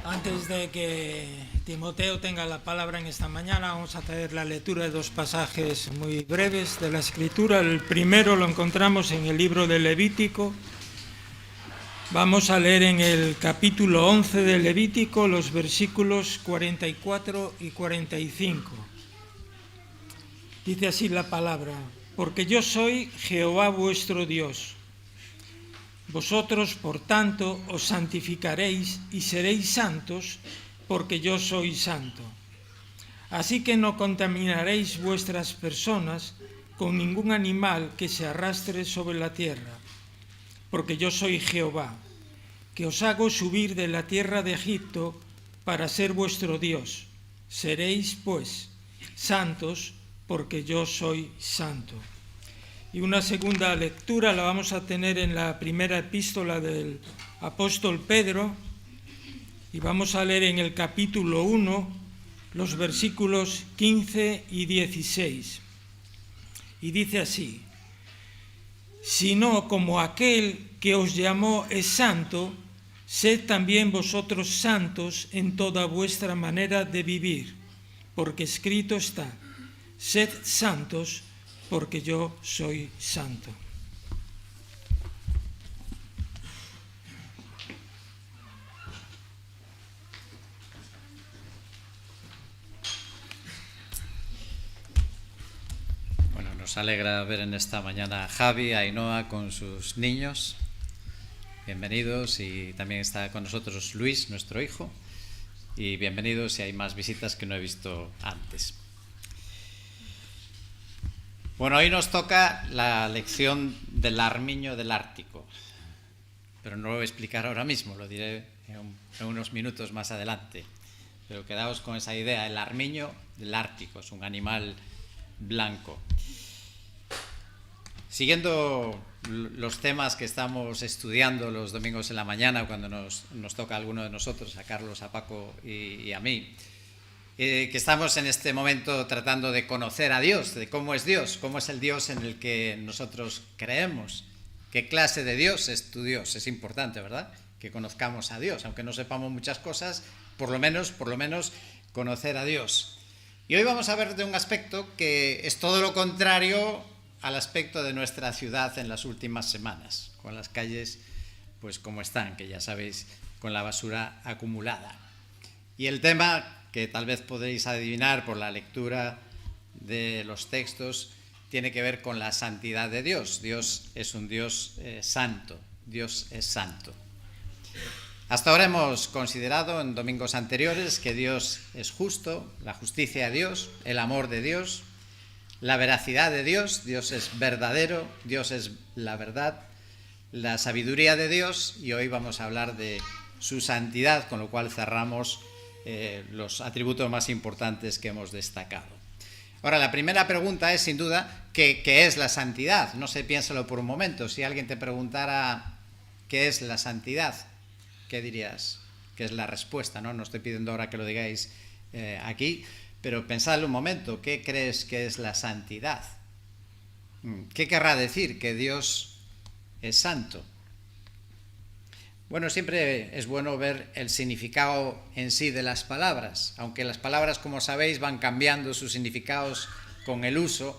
Antes de que Timoteo tenga la palabra en esta mañana, vamos a hacer la lectura de dos pasajes muy breves de la Escritura. El primero lo encontramos en el libro de Levítico. Vamos a leer en el capítulo 11 de Levítico los versículos 44 y 45. Dice así la palabra: porque yo soy Jehová vuestro Dios. Vosotros, por tanto, os santificaréis y seréis santos, porque yo soy santo. Así que no contaminaréis vuestras personas con ningún animal que se arrastre sobre la tierra, porque yo soy Jehová, que os hago subir de la tierra de Egipto para ser vuestro Dios. Seréis, pues, santos, porque yo soy santo. Y una segunda lectura la vamos a tener en la primera epístola del apóstol Pedro, y vamos a leer en el capítulo 1 los versículos 15 y 16. Y dice así: sino como aquel que os llamó es santo, sed también vosotros santos en toda vuestra manera de vivir, porque escrito está: sed santos, porque yo soy santo. Bueno, nos alegra ver en esta mañana a Javi, a Ainhoa con sus niños. Bienvenidos, y también está con nosotros Luis, nuestro hijo. Y bienvenidos si hay más visitas que no he visto antes. Bueno, hoy nos toca la lección del armiño del Ártico, pero no lo voy a explicar ahora mismo, lo diré en unos minutos más adelante. Pero quedaos con esa idea: el armiño del Ártico es un animal blanco. Siguiendo los temas que estamos estudiando los domingos en la mañana, cuando nos toca a alguno de nosotros, a Carlos, a Paco y a mí, que estamos en este momento tratando de conocer a Dios, de cómo es Dios, cómo es el Dios en el que nosotros creemos, qué clase de Dios es tu Dios. Es importante, ¿verdad?, que conozcamos a Dios, aunque no sepamos muchas cosas, por lo menos conocer a Dios. Y hoy vamos a ver de un aspecto que es todo lo contrario al aspecto de nuestra ciudad en las últimas semanas, con las calles pues como están, que ya sabéis, con la basura acumulada. Y el tema, que tal vez podréis adivinar por la lectura de los textos, tiene que ver con la santidad de Dios. Dios es un Dios santo, Dios es santo. Hasta ahora hemos considerado en domingos anteriores que Dios es justo, la justicia de Dios, el amor de Dios, la veracidad de Dios, Dios es verdadero, Dios es la verdad, la sabiduría de Dios, y hoy vamos a hablar de su santidad, con lo cual cerramos los atributos más importantes que hemos destacado. Ahora, la primera pregunta es, sin duda, ¿qué es la santidad? No sé, piénsalo por un momento. Si alguien te preguntara qué es la santidad, ¿qué dirías? ¿Qué es la respuesta? No estoy pidiendo ahora que lo digáis aquí, pero pensadlo un momento. ¿Qué crees que es la santidad? ¿Qué querrá decir que Dios es santo? Bueno, siempre es bueno ver el significado en sí de las palabras, aunque las palabras, como sabéis, van cambiando sus significados con el uso,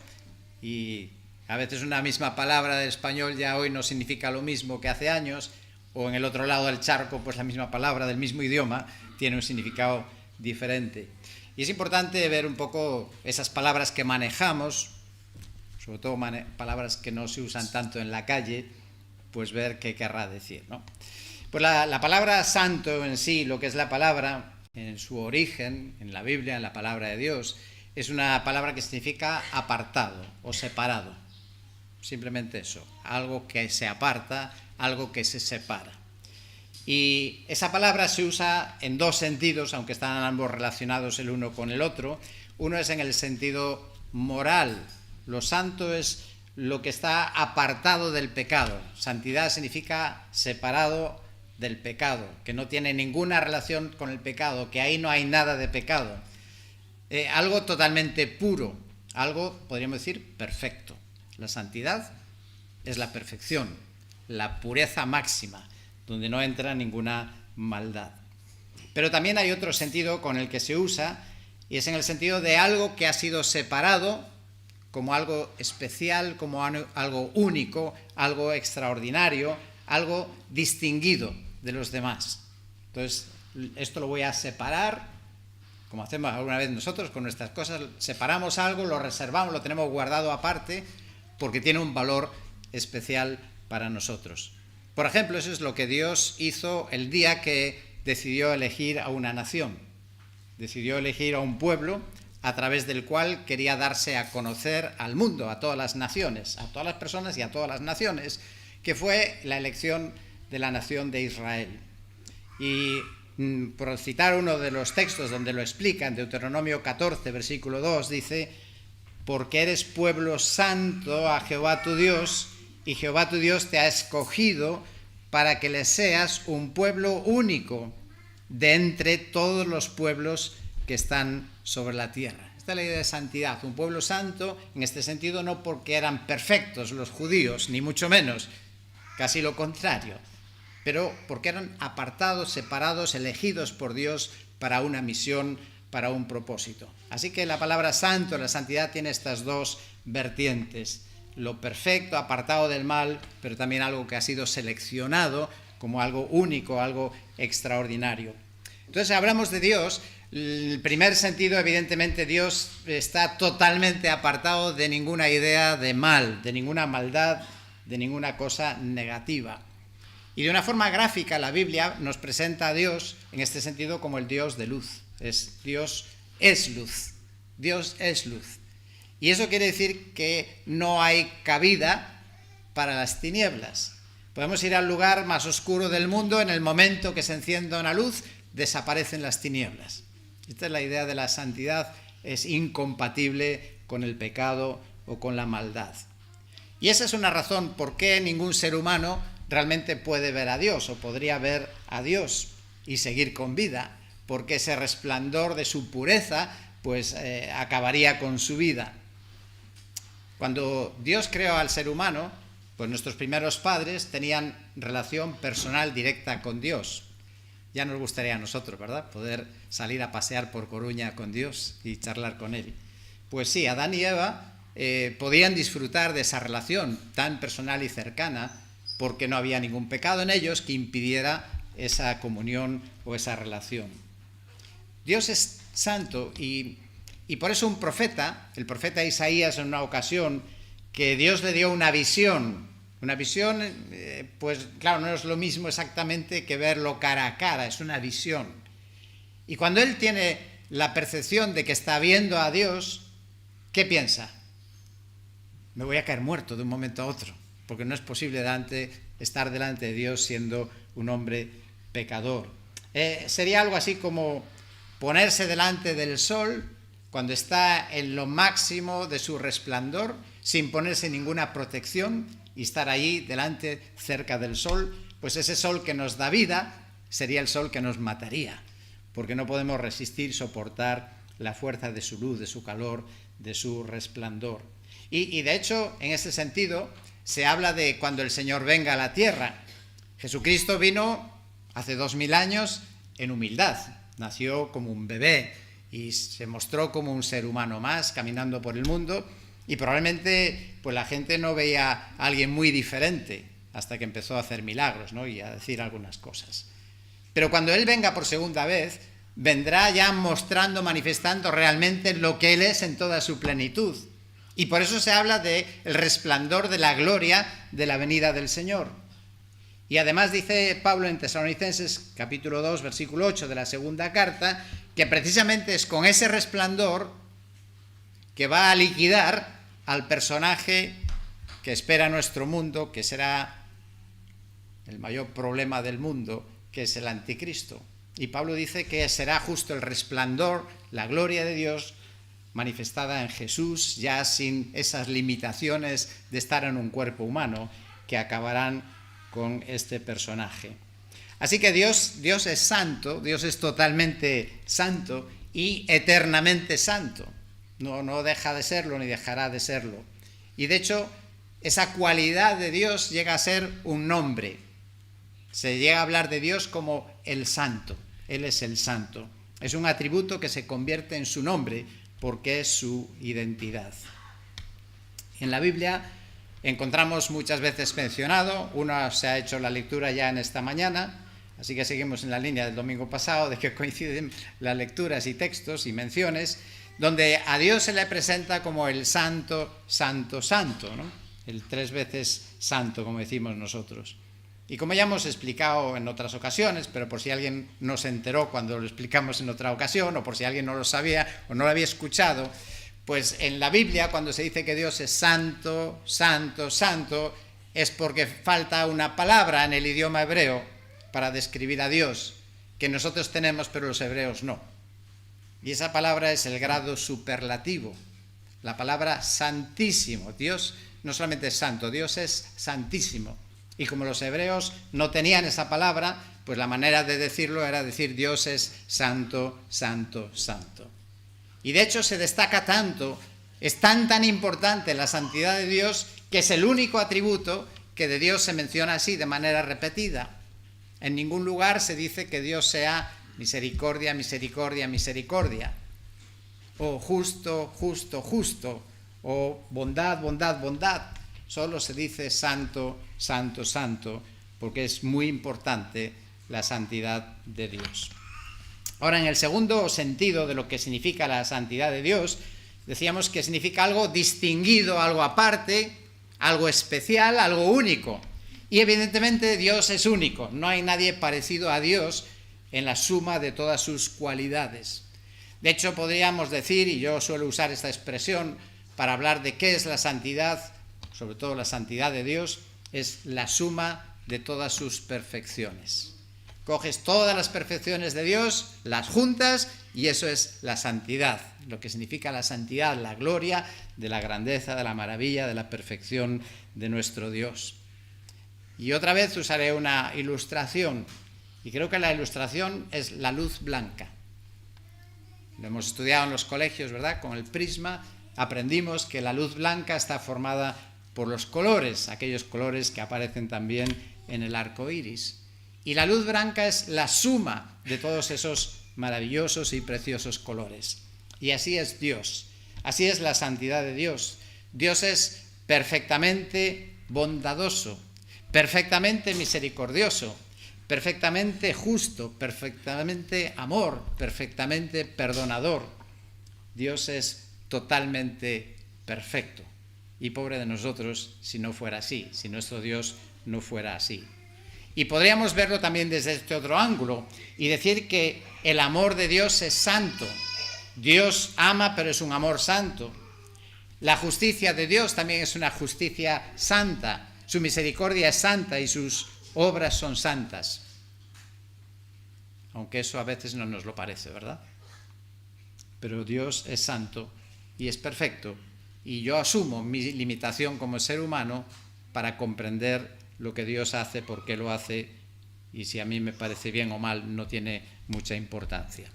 y a veces una misma palabra del español ya hoy no significa lo mismo que hace años, o en el otro lado del charco, pues la misma palabra del mismo idioma tiene un significado diferente. Y es importante ver un poco esas palabras que manejamos, sobre todo palabras que no se usan tanto en la calle, pues ver qué querrá decir, ¿no? Pues la palabra santo en sí, lo que es la palabra, en su origen, en la Biblia, en la palabra de Dios, es una palabra que significa apartado o separado. Simplemente eso, algo que se aparta, algo que se separa. Y esa palabra se usa en dos sentidos, aunque están ambos relacionados el uno con el otro. Uno es en el sentido moral. Lo santo es lo que está apartado del pecado. Santidad significa separado del pecado, que no tiene ninguna relación con el pecado, que ahí no hay nada de pecado. Algo totalmente puro, algo, podríamos decir, perfecto. La santidad es la perfección, la pureza máxima, donde no entra ninguna maldad. Pero también hay otro sentido con el que se usa, y es en el sentido de algo que ha sido separado como algo especial, como algo único, algo extraordinario, algo distinguido de los demás. Entonces, esto lo voy a separar, como hacemos alguna vez nosotros con nuestras cosas, separamos algo, lo reservamos, lo tenemos guardado aparte, porque tiene un valor especial para nosotros. Por ejemplo, eso es lo que Dios hizo el día que decidió elegir a una nación. Decidió elegir a un pueblo a través del cual quería darse a conocer al mundo, a todas las naciones, a todas las personas y a todas las naciones, que fue la elección de la nación de Israel. Y por citar uno de los textos donde lo explica, en Deuteronomio 14, versículo 2, dice: porque eres pueblo santo a Jehová tu Dios, y Jehová tu Dios te ha escogido para que le seas un pueblo único de entre todos los pueblos que están sobre la tierra. Esta es la idea de santidad, un pueblo santo, en este sentido no porque eran perfectos los judíos, ni mucho menos, casi lo contrario, pero porque eran apartados, separados, elegidos por Dios para una misión, para un propósito. Así que la palabra santo, la santidad, tiene estas dos vertientes: lo perfecto, apartado del mal, pero también algo que ha sido seleccionado como algo único, algo extraordinario. Entonces, hablamos de Dios. El primer sentido, evidentemente, Dios está totalmente apartado de ninguna idea de mal, de ninguna maldad, de ninguna cosa negativa. Y de una forma gráfica, la Biblia nos presenta a Dios en este sentido como el Dios de luz. Dios es luz. Dios es luz. Y eso quiere decir que no hay cabida para las tinieblas. Podemos ir al lugar más oscuro del mundo, en el momento que se encienda una luz, desaparecen las tinieblas. Esta es la idea de la santidad, es incompatible con el pecado o con la maldad. Y esa es una razón por qué ningún ser humano realmente puede ver a Dios o podría ver a Dios y seguir con vida, porque ese resplandor de su pureza pues acabaría con su vida. Cuando Dios creó al ser humano, pues nuestros primeros padres tenían relación personal directa con Dios. Ya nos gustaría a nosotros, ¿verdad?, poder salir a pasear por Coruña con Dios y charlar con Él. Pues sí, Adán y Eva podían disfrutar de esa relación tan personal y cercana porque no había ningún pecado en ellos que impidiera esa comunión o esa relación. Dios es santo y por eso un profeta, el profeta Isaías, en una ocasión que Dios le dio una visión, pues claro, no es lo mismo exactamente que verlo cara a cara, es una visión. Y cuando él tiene la percepción de que está viendo a Dios, ¿qué piensa? Me voy a caer muerto de un momento a otro, porque no es posible estar delante de Dios siendo un hombre pecador. Sería algo así como ponerse delante del sol cuando está en lo máximo de su resplandor, sin ponerse ninguna protección, y estar ahí delante, cerca del sol, pues ese sol que nos da vida sería el sol que nos mataría, porque no podemos resistir, soportar la fuerza de su luz, de su calor, de su resplandor. Y de hecho, en ese sentido, se habla de cuando el Señor venga a la tierra. Jesucristo vino hace 2000 años en humildad, nació como un bebé y se mostró como un ser humano más, caminando por el mundo, y probablemente pues la gente no veía a alguien muy diferente hasta que empezó a hacer milagros, ¿no?, y a decir algunas cosas. Pero cuando Él venga por segunda vez, vendrá ya mostrando, manifestando realmente lo que Él es en toda su plenitud. Y por eso se habla del resplandor de la gloria de la venida del Señor. Y además dice Pablo en Tesalonicenses capítulo 2, versículo 8 de la segunda carta, que precisamente es con ese resplandor que va a liquidar al personaje que espera nuestro mundo, que será el mayor problema del mundo, que es el anticristo. Y Pablo dice que será justo el resplandor, la gloria de Dios manifestada en Jesús, ya sin esas limitaciones de estar en un cuerpo humano, que acabarán con este personaje. Así que Dios es santo, Dios es totalmente santo y eternamente santo. No deja de serlo ni dejará de serlo. Y de hecho, esa cualidad de Dios llega a ser un nombre. Se llega a hablar de Dios como el santo. Él es el santo. Es un atributo que se convierte en su nombre porque es su identidad. En la Biblia encontramos muchas veces mencionado, una se ha hecho la lectura ya en esta mañana, así que seguimos en la línea del domingo pasado de que coinciden las lecturas y textos y menciones, donde a Dios se le presenta como el santo, santo, santo, ¿no? El 3 veces santo, como decimos nosotros. Y como ya hemos explicado en otras ocasiones, pero por si alguien no se enteró cuando lo explicamos en otra ocasión, o por si alguien no lo sabía o no lo había escuchado, pues en la Biblia cuando se dice que Dios es santo, santo, santo, es porque falta una palabra en el idioma hebreo para describir a Dios, que nosotros tenemos pero los hebreos no. Y esa palabra es el grado superlativo, la palabra santísimo. Dios no solamente es santo, Dios es santísimo. Y como los hebreos no tenían esa palabra, pues la manera de decirlo era decir Dios es santo, santo, santo. Y de hecho se destaca tanto, es tan importante la santidad de Dios, que es el único atributo que de Dios se menciona así de manera repetida. En ningún lugar se dice que Dios sea misericordia, misericordia, misericordia, o justo, justo, justo, o bondad, bondad, bondad. Solo se dice santo, santo, santo, porque es muy importante la santidad de Dios. Ahora, en el segundo sentido de lo que significa la santidad de Dios, decíamos que significa algo distinguido, algo aparte, algo especial, algo único. Y evidentemente Dios es único, no hay nadie parecido a Dios en la suma de todas sus cualidades. De hecho, podríamos decir, y yo suelo usar esta expresión para hablar de qué es la santidad, sobre todo la santidad de Dios, es la suma de todas sus perfecciones. Coges todas las perfecciones de Dios, las juntas, y eso es la santidad. Lo que significa la santidad, la gloria de la grandeza, de la maravilla, de la perfección de nuestro Dios. Y otra vez usaré una ilustración, y creo que la ilustración es la luz blanca. Lo hemos estudiado en los colegios, ¿verdad? Con el prisma aprendimos que la luz blanca está formada por los colores, aquellos colores que aparecen también en el arco iris. Y la luz blanca es la suma de todos esos maravillosos y preciosos colores. Y así es Dios, así es la santidad de Dios. Dios es perfectamente bondadoso, perfectamente misericordioso, perfectamente justo, perfectamente amor, perfectamente perdonador. Dios es totalmente perfecto. Y pobre de nosotros si no fuera así, si nuestro Dios no fuera así. Y podríamos verlo también desde este otro ángulo y decir que el amor de Dios es santo. Dios ama, pero es un amor santo. La justicia de Dios también es una justicia santa. Su misericordia es santa y sus obras son santas. Aunque eso a veces no nos lo parece, ¿verdad? Pero Dios es santo y es perfecto. Y yo asumo mi limitación como ser humano para comprender lo que Dios hace, por qué lo hace, y si a mí me parece bien o mal no tiene mucha importancia.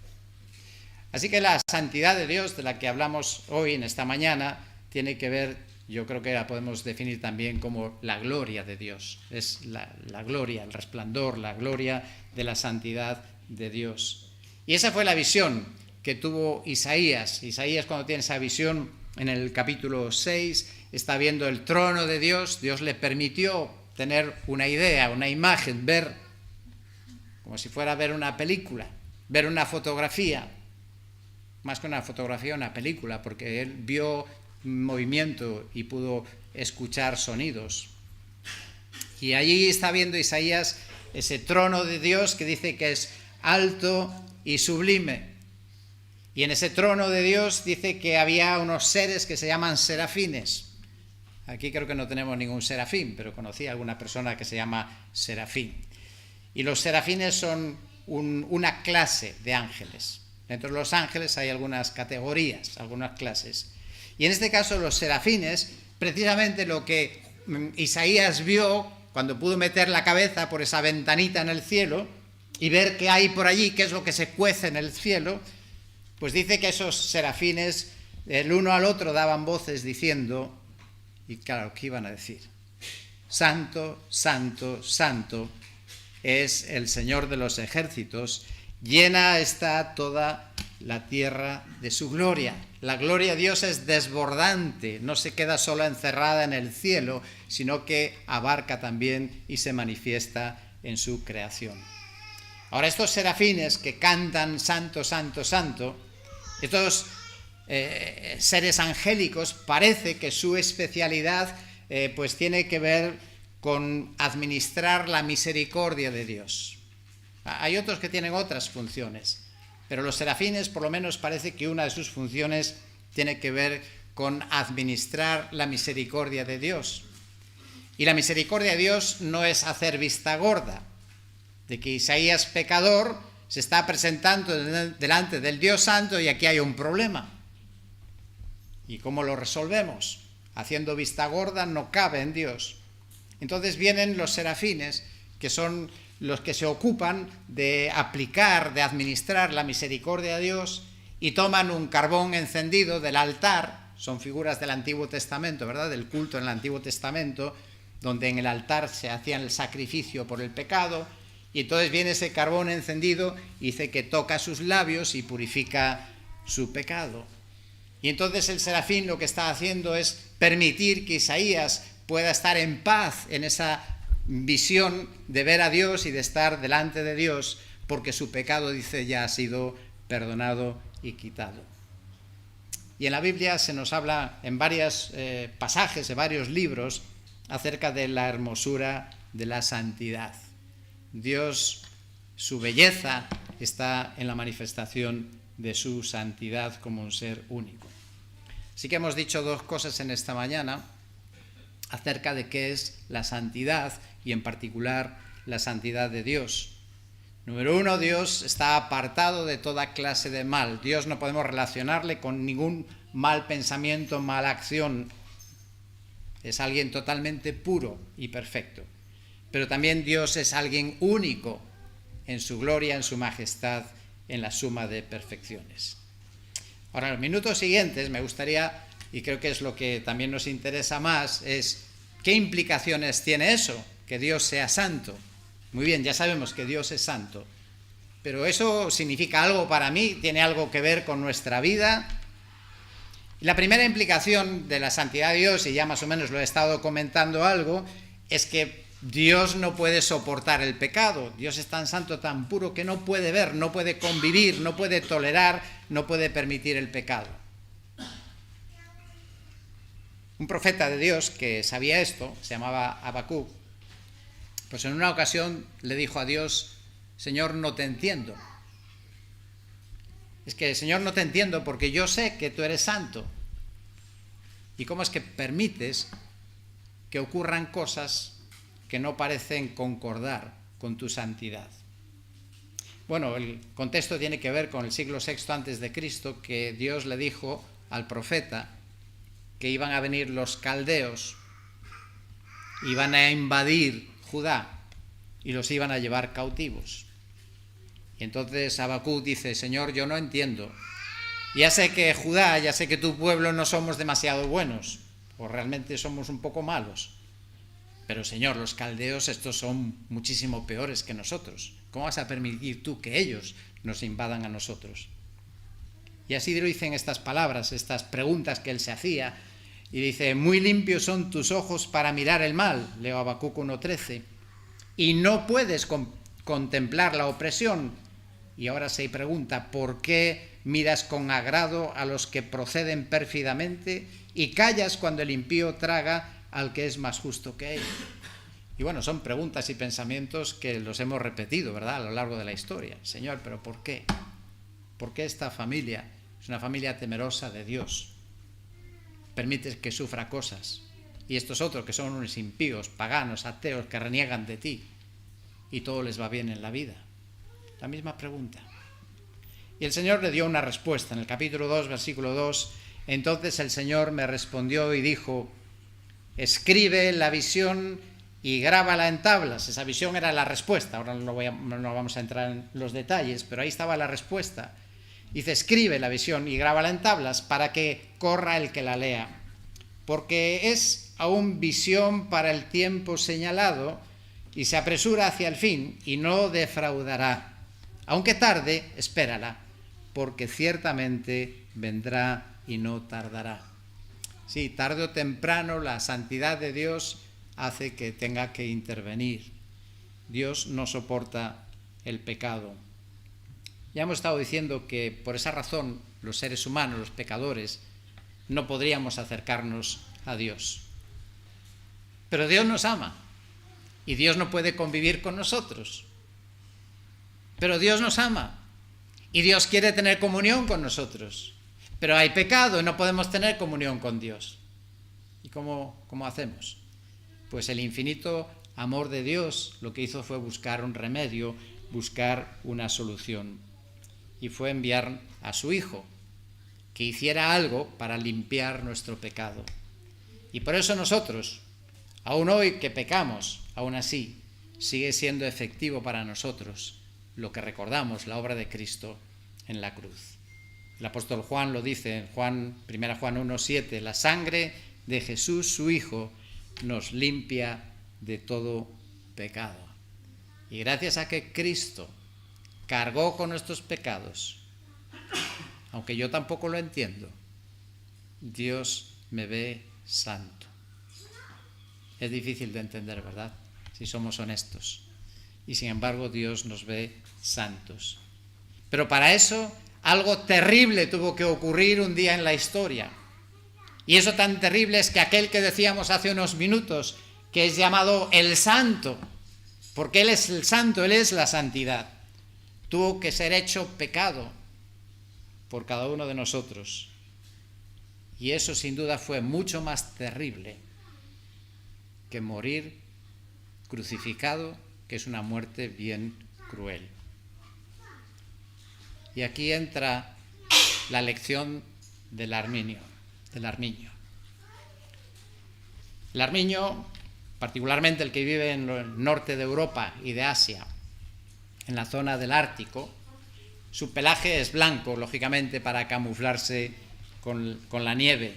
Así que la santidad de Dios de la que hablamos hoy en esta mañana tiene que ver, yo creo que la podemos definir también como la gloria de Dios. Es la gloria, el resplandor, la gloria de la santidad de Dios. Y esa fue la visión que tuvo Isaías. Isaías, cuando tiene esa visión en el capítulo 6, está viendo el trono de Dios. Dios le permitió tener una idea, una imagen, ver como si fuera a ver una película, ver una fotografía, más que una fotografía, una película, porque él vio movimiento y pudo escuchar sonidos. Y allí está viendo Isaías ese trono de Dios que dice que es alto y sublime. Y en ese trono de Dios dice que había unos seres que se llaman serafines. Aquí creo que no tenemos ningún serafín, pero conocí a alguna persona que se llama serafín. Y los serafines son una clase de ángeles. Dentro de los ángeles hay algunas categorías, algunas clases. Y en este caso los serafines, precisamente lo que Isaías vio cuando pudo meter la cabeza por esa ventanita en el cielo y ver qué hay por allí, qué es lo que se cuece en el cielo, pues dice que esos serafines, el uno al otro, daban voces diciendo, y claro, ¿qué iban a decir? Santo, santo, santo es el Señor de los ejércitos, Llena está toda la tierra de su gloria. La gloria de Dios es desbordante, no se queda solo encerrada en el cielo, sino que abarca también y se manifiesta en su creación. Ahora, estos serafines que cantan santo, santo, santo, estos seres angélicos, parece que su especialidad pues tiene que ver con administrar la misericordia de Dios. Hay otros que tienen otras funciones, pero los serafines por lo menos parece que una de sus funciones tiene que ver con administrar la misericordia de Dios. Y la misericordia de Dios no es hacer vista gorda, de que Isaías pecador se está presentando delante del Dios Santo y aquí hay un problema. ¿Y cómo lo resolvemos? Haciendo vista gorda no cabe en Dios. Entonces vienen los serafines, que son los que se ocupan de aplicar, de administrar la misericordia de Dios, y toman un carbón encendido del altar, son figuras del Antiguo Testamento, ¿verdad?, del culto en el Antiguo Testamento, donde en el altar se hacía el sacrificio por el pecado, y entonces viene ese carbón encendido y dice que toca sus labios y purifica su pecado. Y entonces el serafín lo que está haciendo es permitir que Isaías pueda estar en paz en esa visión de ver a Dios y de estar delante de Dios, porque su pecado, dice, ya ha sido perdonado y quitado. Y en la Biblia se nos habla en varios pasajes, en varios libros, acerca de la hermosura de la santidad. Dios, su belleza está en la manifestación de su santidad como un ser único. Así que hemos dicho dos cosas en esta mañana acerca de qué es la santidad y en particular la santidad de Dios. Número uno, Dios está apartado de toda clase de mal. Dios no podemos relacionarle con ningún mal pensamiento, mala acción. Es alguien totalmente puro y perfecto. Pero también Dios es alguien único en su gloria, en su majestad, en la suma de perfecciones. Ahora, en los minutos siguientes me gustaría, y creo que es lo que también nos interesa más, es ¿qué implicaciones tiene eso? Que Dios sea santo. Muy bien, ya sabemos que Dios es santo, pero ¿eso significa algo para mí? ¿Tiene algo que ver con nuestra vida? La primera implicación de la santidad de Dios, y ya más o menos lo he estado comentando algo, es que Dios no puede soportar el pecado. Dios es tan santo, tan puro, que no puede ver, no puede convivir, no puede tolerar, no puede permitir el pecado. Un profeta de Dios que sabía esto, se llamaba Habacuc, pues en una ocasión le dijo a Dios: Señor, no te entiendo. Es que, Señor, no te entiendo porque yo sé que tú eres santo. ¿Y cómo es que permites que ocurran cosas que no parecen concordar con tu santidad? Bueno, el contexto tiene que ver con el siglo VI antes de Cristo, que Dios le dijo al profeta que iban a venir los caldeos, iban a invadir Judá y los iban a llevar cautivos. Y entonces Habacuc dice: Señor, yo no entiendo. Ya sé que Judá, ya sé que tu pueblo no somos demasiado buenos, o realmente somos un poco malos. Pero Señor, los caldeos estos son muchísimo peores que nosotros. ¿Cómo vas a permitir tú que ellos nos invadan a nosotros? Y así lo dicen estas palabras, estas preguntas que él se hacía. Y dice: muy limpios son tus ojos para mirar el mal, leo Habacuc 1:13, y no puedes contemplar la opresión. Y ahora se pregunta: ¿por qué miras con agrado a los que proceden pérfidamente y callas cuando el impío traga al que es más justo que él? Y bueno, son preguntas y pensamientos que los hemos repetido, ¿verdad?, a lo largo de la historia. Señor, ¿pero por qué? ¿Por qué esta familia es una familia temerosa de Dios? Permites que sufra cosas. Y estos otros que son unos impíos, paganos, ateos, que reniegan de ti, y todo les va bien en la vida. La misma pregunta. Y el Señor le dio una respuesta en el capítulo 2, versículo 2. Entonces el Señor me respondió y dijo: escribe la visión y grábala en tablas. Esa visión era la respuesta. Ahora no vamos a entrar en los detalles, pero ahí estaba la respuesta. Dice: escribe la visión y grábala en tablas para que corra el que la lea, porque es aún visión para el tiempo señalado y se apresura hacia el fin y no defraudará. Aunque tarde, espérala, porque ciertamente vendrá y no tardará. Sí, tarde o temprano la santidad de Dios hace que tenga que intervenir. Dios no soporta el pecado. Ya hemos estado diciendo que por esa razón los seres humanos, los pecadores, no podríamos acercarnos a Dios. Pero Dios nos ama y Dios no puede convivir con nosotros. Pero Dios nos ama y Dios quiere tener comunión con nosotros. Pero hay pecado y no podemos tener comunión con Dios. ¿Y cómo hacemos? Pues el infinito amor de Dios lo que hizo fue buscar un remedio, buscar una solución. Y fue enviar a su Hijo, que hiciera algo para limpiar nuestro pecado. Y por eso nosotros, aún hoy que pecamos, aún así, sigue siendo efectivo para nosotros lo que recordamos, la obra de Cristo en la cruz. El apóstol Juan lo dice en 1 Juan 1:7, la sangre de Jesús, su Hijo, nos limpia de todo pecado. Y gracias a que Cristo cargó con nuestros pecados, aunque yo tampoco lo entiendo, Dios me ve santo. Es difícil de entender, ¿verdad? Si somos honestos. Y sin embargo Dios nos ve santos. Pero para eso algo terrible tuvo que ocurrir un día en la historia. Y eso tan terrible es que aquel que decíamos hace unos minutos, que es llamado el Santo, porque Él es el Santo, Él es la santidad, tuvo que ser hecho pecado por cada uno de nosotros. Y eso sin duda fue mucho más terrible que morir crucificado, que es una muerte bien cruel. Y aquí entra la lección del armiño. El armiño, particularmente el que vive en el norte de Europa y de Asia, en la zona del Ártico, su pelaje es blanco, lógicamente, para camuflarse con la nieve.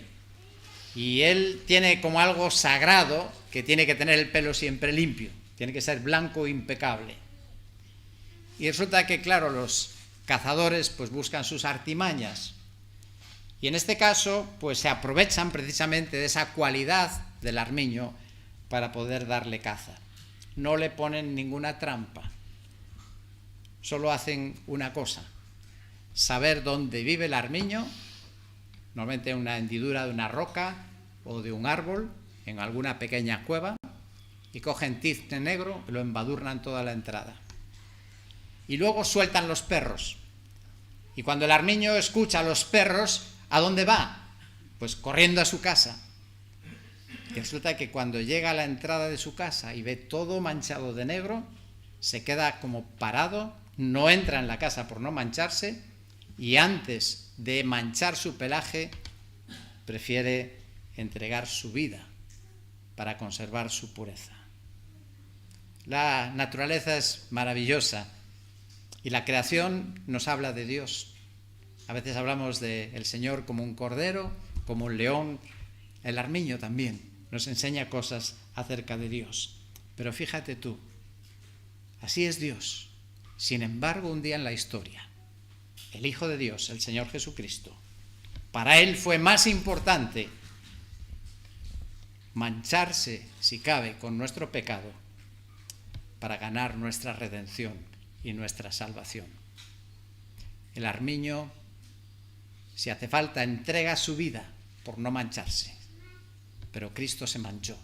Y él tiene como algo sagrado que tiene que tener el pelo siempre limpio, tiene que ser blanco e impecable. Y resulta que, claro, los cazadores pues buscan sus artimañas. Y en este caso, pues se aprovechan precisamente de esa cualidad del armiño para poder darle caza. No le ponen ninguna trampa. Solo hacen una cosa: saber dónde vive el armiño, normalmente en una hendidura de una roca o de un árbol, en alguna pequeña cueva, y cogen tizne negro y lo embadurnan toda la entrada. Y luego sueltan los perros. Y cuando el armiño escucha a los perros, ¿a dónde va? Pues corriendo a su casa. Y resulta que cuando llega a la entrada de su casa y ve todo manchado de negro, se queda como parado, no entra en la casa por no mancharse, y antes de manchar su pelaje, prefiere entregar su vida para conservar su pureza. La naturaleza es maravillosa y la creación nos habla de Dios. A veces hablamos del Señor como un cordero, como un león. El armiño también nos enseña cosas acerca de Dios. Pero fíjate tú, así es Dios. Sin embargo, un día en la historia, el Hijo de Dios, el Señor Jesucristo, para Él fue más importante mancharse, si cabe, con nuestro pecado para ganar nuestra redención y nuestra salvación. El armiño, si hace falta, entrega su vida por no mancharse, pero Cristo se manchó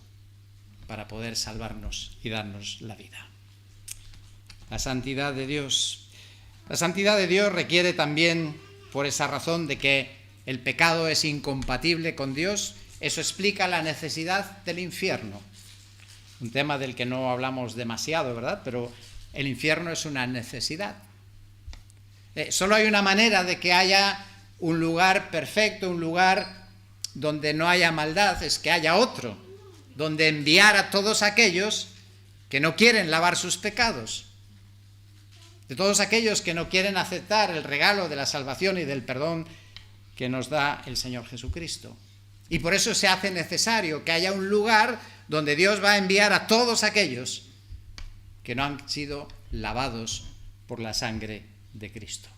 para poder salvarnos y darnos la vida. La santidad de Dios. La santidad de Dios requiere también, por esa razón de que el pecado es incompatible con Dios, eso explica la necesidad del infierno. Un tema del que no hablamos demasiado, ¿verdad? Pero el infierno es una necesidad. Solo hay una manera de que haya un lugar perfecto, un lugar donde no haya maldad, es que haya otro, donde enviar a todos aquellos que no quieren lavar sus pecados, de todos aquellos que no quieren aceptar el regalo de la salvación y del perdón que nos da el Señor Jesucristo. Y por eso se hace necesario que haya un lugar donde Dios va a enviar a todos aquellos que no han sido lavados por la sangre de Cristo.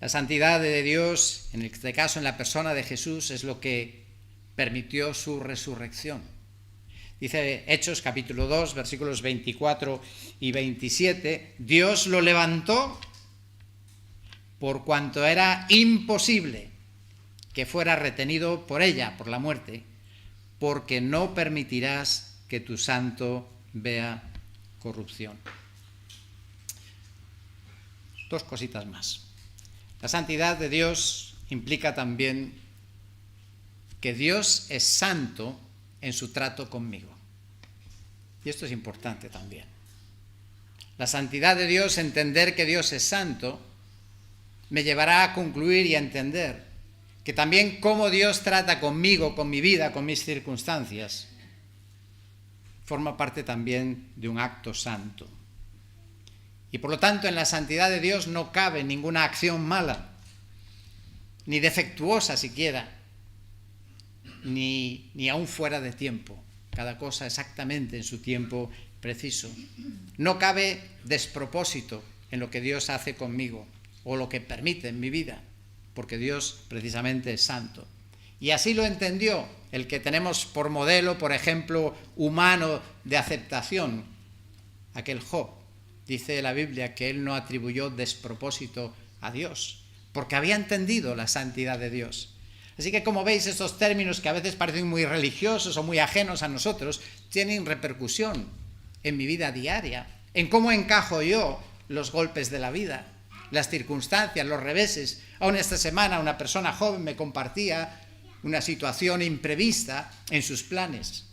La santidad de Dios, en este caso en la persona de Jesús, es lo que permitió su resurrección. Dice Hechos capítulo 2, versículos 24 y 27, Dios lo levantó por cuanto era imposible que fuera retenido por ella, por la muerte, porque no permitirás que tu santo vea corrupción. Dos cositas más. La santidad de Dios implica también que Dios es santo en su trato conmigo. Y esto es importante también. La santidad de Dios, entender que Dios es santo, me llevará a concluir y a entender que también cómo Dios trata conmigo, con mi vida, con mis circunstancias, forma parte también de un acto santo. Y por lo tanto, en la santidad de Dios no cabe ninguna acción mala, ni defectuosa siquiera, ni aún fuera de tiempo. Cada cosa exactamente en su tiempo preciso. No cabe despropósito en lo que Dios hace conmigo o lo que permite en mi vida, porque Dios precisamente es santo. Y así lo entendió el que tenemos por modelo, por ejemplo, humano de aceptación, aquel Job. Dice la Biblia que él no atribuyó despropósito a Dios, porque había entendido la santidad de Dios. Así que, como veis, estos términos que a veces parecen muy religiosos o muy ajenos a nosotros, tienen repercusión en mi vida diaria, en cómo encajo yo los golpes de la vida, las circunstancias, los reveses. Aún esta semana una persona joven me compartía una situación imprevista en sus planes.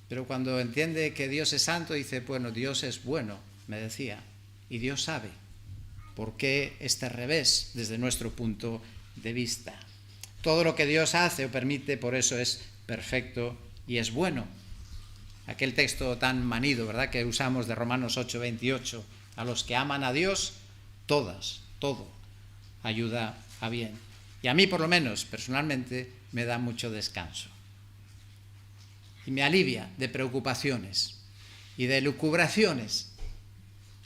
Pero cuando entiende que Dios es santo, dice, bueno, Dios es bueno, me decía, y Dios sabe por qué este revés desde nuestro punto de vista. Todo lo que Dios hace o permite, por eso es perfecto y es bueno. Aquel texto tan manido, ¿verdad?, que usamos de Romanos 8:28, a los que aman a Dios, todo ayuda a bien. Y a mí, por lo menos, personalmente, me da mucho descanso. Y me alivia de preocupaciones y de lucubraciones.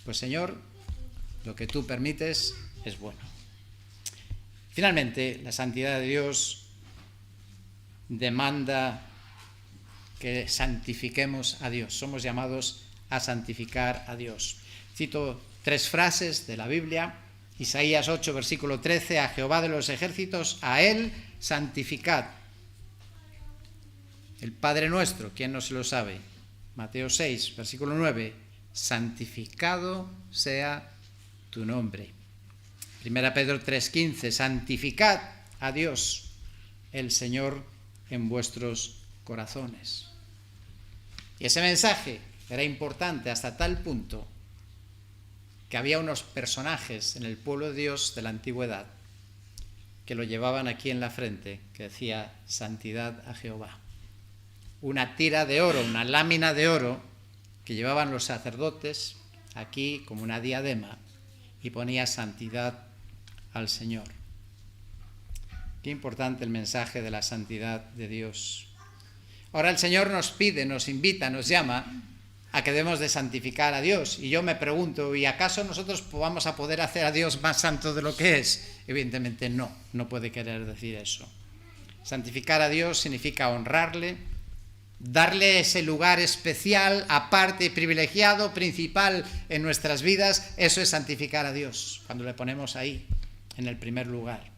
Pues, Señor, lo que tú permites es bueno. Finalmente, la santidad de Dios demanda que santifiquemos a Dios. Somos llamados a santificar a Dios. Cito 3 frases de la Biblia. Isaías 8, versículo 13, a Jehová de los ejércitos, a Él santificad. El Padre nuestro, ¿quién no se lo sabe? Mateo 6, versículo 9, santificado sea tu nombre. 1 Pedro 3:15, santificad a Dios, el Señor, en vuestros corazones. Y ese mensaje era importante hasta tal punto que había unos personajes en el pueblo de Dios de la antigüedad que lo llevaban aquí en la frente, que decía santidad a Jehová. Una tira de oro, una lámina de oro que llevaban los sacerdotes aquí como una diadema y ponía santidad al Señor. Qué importante el mensaje de la santidad de Dios. Ahora el Señor nos pide, nos invita, nos llama a que debemos de santificar a Dios. Y yo me pregunto, ¿y acaso nosotros vamos a poder hacer a Dios más santo de lo que es? Evidentemente no puede querer decir eso. Santificar a Dios significa honrarle, darle ese lugar especial, aparte, privilegiado, principal en nuestras vidas. Eso es santificar a Dios, cuando le ponemos ahí, en el primer lugar.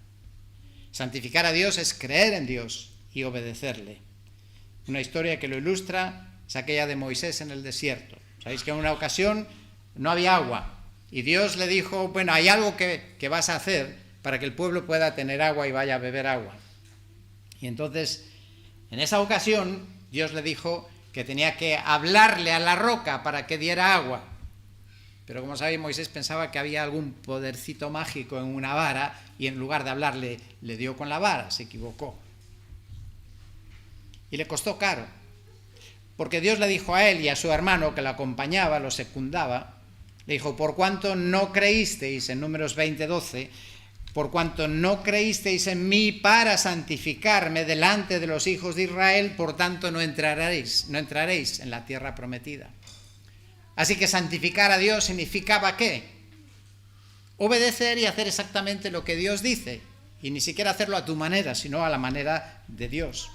Santificar a Dios es creer en Dios y obedecerle. Una historia que lo ilustra es aquella de Moisés en el desierto. Sabéis que en una ocasión no había agua y Dios le dijo, bueno, hay algo que vas a hacer para que el pueblo pueda tener agua y vaya a beber agua. Y entonces, en esa ocasión, Dios le dijo que tenía que hablarle a la roca para que diera agua. Pero como sabéis, Moisés pensaba que había algún podercito mágico en una vara y en lugar de hablarle, le dio con la vara, se equivocó. Y le costó caro, porque Dios le dijo a él y a su hermano que lo acompañaba, lo secundaba, le dijo, por cuanto no creísteis, en Números 20:12, por cuanto no creísteis en mí para santificarme delante de los hijos de Israel, por tanto no entraréis en la tierra prometida. Así que santificar a Dios significaba ¿qué? Obedecer y hacer exactamente lo que Dios dice, y ni siquiera hacerlo a tu manera, sino a la manera de Dios.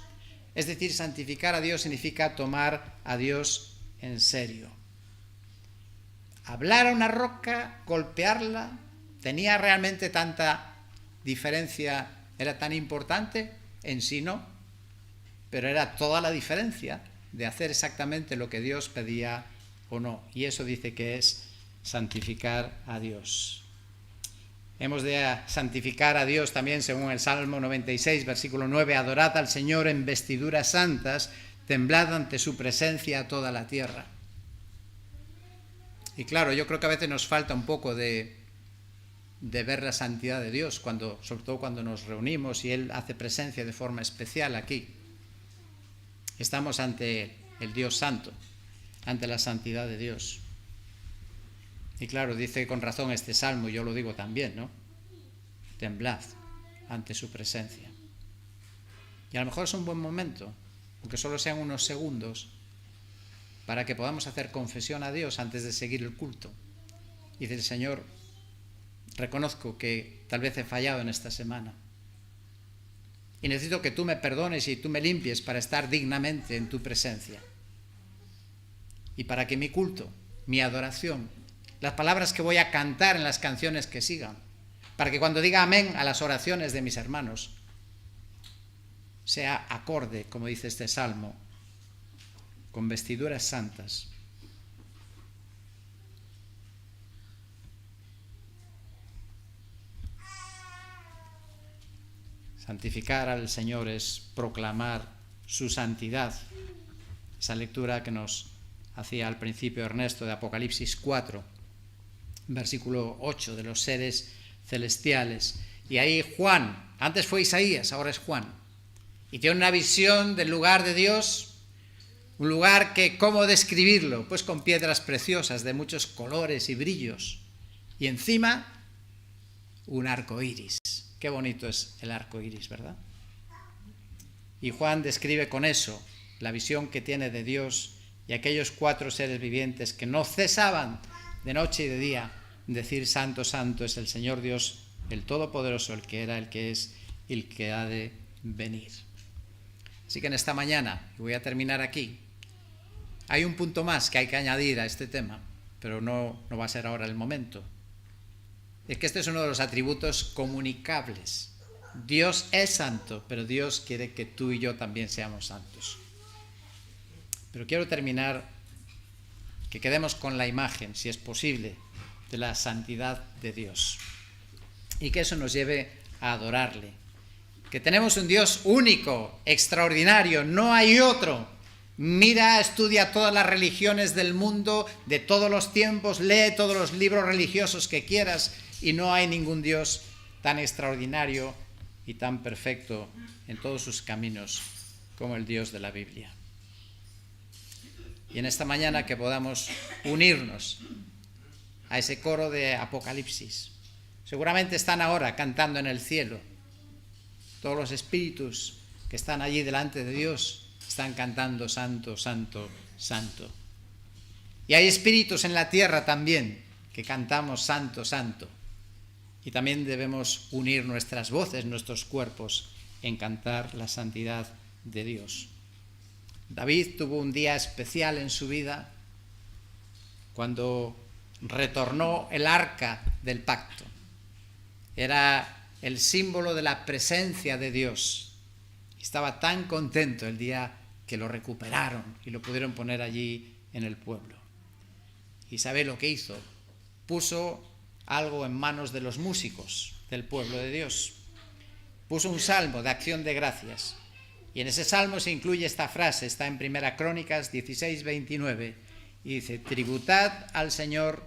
Es decir, santificar a Dios significa tomar a Dios en serio. Hablar a una roca, golpearla, ¿tenía realmente tanta diferencia? ¿Era tan importante? En sí no, pero era toda la diferencia de hacer exactamente lo que Dios pedía o no. Y eso dice que es santificar a Dios. Hemos de santificar a Dios también según el Salmo 96, versículo 9. Adorad al Señor en vestiduras santas, temblad ante su presencia toda la tierra. Y claro, yo creo que a veces nos falta un poco de ver la santidad de Dios, sobre todo cuando nos reunimos y Él hace presencia de forma especial aquí. Estamos ante el Dios Santo, ante la santidad de Dios. Y claro, dice con razón este salmo, y yo lo digo también, ¿no? Temblad ante su presencia. Y a lo mejor es un buen momento, aunque solo sean unos segundos, para que podamos hacer confesión a Dios antes de seguir el culto. Y decir, Señor, reconozco que tal vez he fallado en esta semana. Y necesito que tú me perdones y tú me limpies para estar dignamente en tu presencia. Y para que mi culto, mi adoración, las palabras que voy a cantar en las canciones que sigan, para que cuando diga amén a las oraciones de mis hermanos, sea acorde, como dice este salmo, con vestiduras santas. Santificar al Señor es proclamar su santidad. Esa lectura que nos hacía al principio Ernesto de Apocalipsis 4, versículo 8, de los seres celestiales. Y ahí Juan, antes fue Isaías, ahora es Juan, y tiene una visión del lugar de Dios, un lugar que, ¿cómo describirlo? Pues con piedras preciosas de muchos colores y brillos, y encima un arco iris. Qué bonito es el arco iris, ¿verdad? Y Juan describe con eso la visión que tiene de Dios y aquellos 4 seres vivientes que no cesaban de noche y de día decir santo, santo es el Señor Dios, el Todopoderoso, el que era, el que es y el que ha de venir. Así que en esta mañana, y voy a terminar aquí, hay un punto más que hay que añadir a este tema, pero no va a ser ahora el momento. Es que este es uno de los atributos comunicables. Dios es santo, pero Dios quiere que tú y yo también seamos santos. Pero quiero terminar, que quedemos con la imagen, si es posible, de la santidad de Dios. Y que eso nos lleve a adorarle. Que tenemos un Dios único, extraordinario, no hay otro. Mira, estudia todas las religiones del mundo, de todos los tiempos, lee todos los libros religiosos que quieras, y no hay ningún Dios tan extraordinario y tan perfecto en todos sus caminos como el Dios de la Biblia. Y en esta mañana que podamos unirnos a ese coro de Apocalipsis. Seguramente están ahora cantando en el cielo. Todos los espíritus que están allí delante de Dios están cantando santo, santo, santo. Y hay espíritus en la tierra también que cantamos santo, santo. Y también debemos unir nuestras voces, nuestros cuerpos, en cantar la santidad de Dios. David tuvo un día especial en su vida cuando retornó el arca del pacto. Era el símbolo de la presencia de Dios. Estaba tan contento el día que lo recuperaron y lo pudieron poner allí en el pueblo. ¿Y sabe lo que hizo? Puso algo en manos de los músicos del pueblo de Dios. Puso un salmo de acción de gracias. Y en ese salmo se incluye esta frase, está en 1 Crónicas 16:29, y dice: tributad al Señor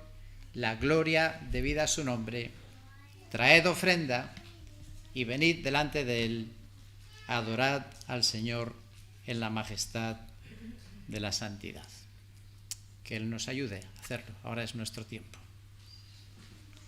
la gloria debida a su nombre, traed ofrenda y venid delante de él, adorad al Señor en la majestad de la santidad. Que Él nos ayude a hacerlo. Ahora es nuestro tiempo.